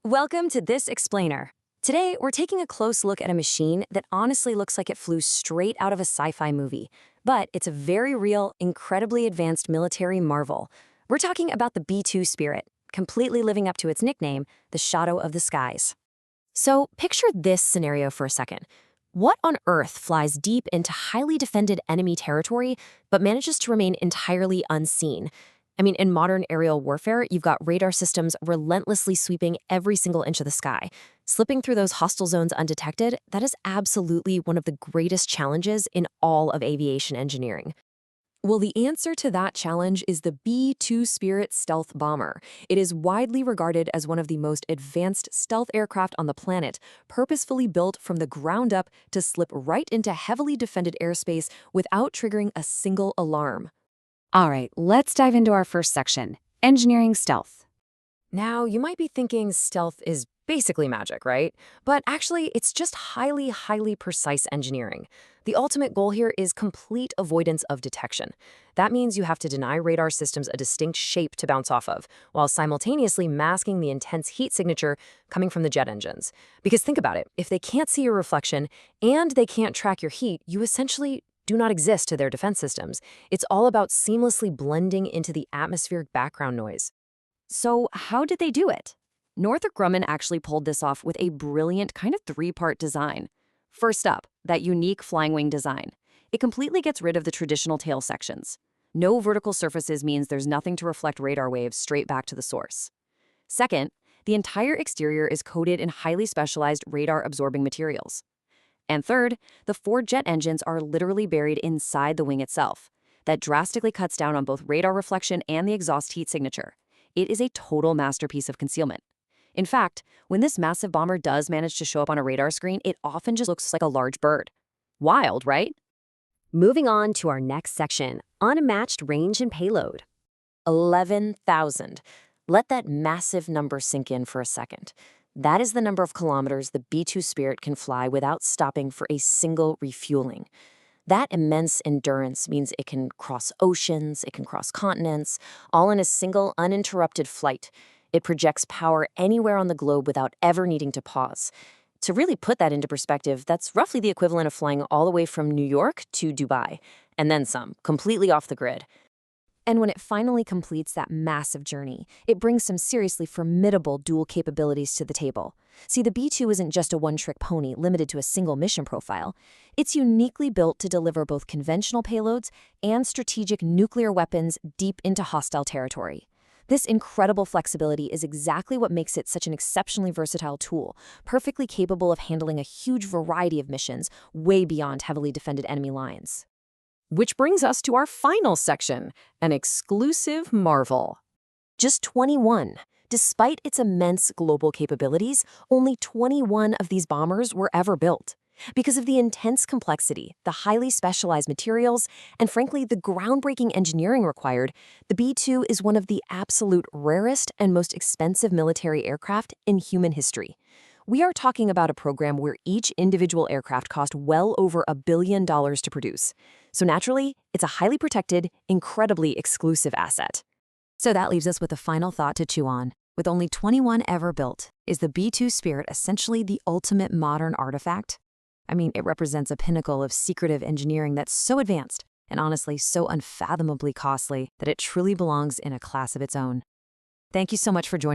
Welcome to This Explainer. Today, we're taking a close look at a machine that honestly looks like it flew straight out of a sci-fi movie. But it's a very real, incredibly advanced military marvel. We're talking about the B-2 Spirit, completely living up to its nickname, the Shadow of the Skies. So picture this scenario for a second. What on earth flies deep into highly defended enemy territory, but manages to remain entirely unseen? In modern aerial warfare, you've got radar systems relentlessly sweeping every single inch of the sky. Slipping through those hostile zones undetected, that is absolutely one of the greatest challenges in all of aviation engineering. Well, the answer to that challenge is the B-2 Spirit stealth bomber. It is widely regarded as one of the most advanced stealth aircraft on the planet, purposefully built from the ground up to slip right into heavily defended airspace without triggering a single alarm. All right, let's dive into our first section, engineering stealth. Now, you might be thinking stealth is basically magic, right? But actually, it's just highly precise engineering. The ultimate goal here is complete avoidance of detection. That means you have to deny radar systems a distinct shape to bounce off of, while simultaneously masking the intense heat signature coming from the jet engines. Because think about it, if they can't see your reflection and they can't track your heat, you essentially do not exist to their defense systems. It's all about seamlessly blending into the atmospheric background noise. So how did they do it? Northrop Grumman actually pulled this off with a brilliant kind of three-part design. First up, that unique flying wing design. It completely gets rid of the traditional tail sections. No vertical surfaces means there's nothing to reflect radar waves straight back to the source. Second, the entire exterior is coated in highly specialized radar-absorbing materials. And third, the four jet engines are literally buried inside the wing itself. That drastically cuts down on both radar reflection and the exhaust heat signature. It is a total masterpiece of concealment. In fact, when this massive bomber does manage to show up on a radar screen, it often just looks like a large bird. Wild, right? Moving on to our next section, unmatched range and payload. 11,000. Let that massive number sink in for a second. That is the number of kilometers the B-2 Spirit can fly without stopping for a single refueling. That immense endurance means it can cross oceans, it can cross continents, all in a single uninterrupted flight. It projects power anywhere on the globe without ever needing to pause. To really put that into perspective, that's roughly the equivalent of flying all the way from New York to Dubai, and then some, completely off the grid. And when it finally completes that massive journey, it brings some seriously formidable dual capabilities to the table. See, the B-2 isn't just a one-trick pony limited to a single mission profile. It's uniquely built to deliver both conventional payloads and strategic nuclear weapons deep into hostile territory. This incredible flexibility is exactly what makes it such an exceptionally versatile tool, perfectly capable of handling a huge variety of missions way beyond heavily defended enemy lines. Which brings us to our final section, an exclusive marvel. Just 21. Despite its immense global capabilities, only 21 of these bombers were ever built. Because of the intense complexity, the highly specialized materials, and frankly, the groundbreaking engineering required, the B-2 is one of the absolute rarest and most expensive military aircraft in human history. We are talking about a program where each individual aircraft cost well over $1 billion to produce. So naturally, it's a highly protected, incredibly exclusive asset. So that leaves us with a final thought to chew on. With only 21 ever built, is the B-2 Spirit essentially the ultimate modern artifact? It represents a pinnacle of secretive engineering that's so advanced and honestly so unfathomably costly that it truly belongs in a class of its own. Thank you so much for joining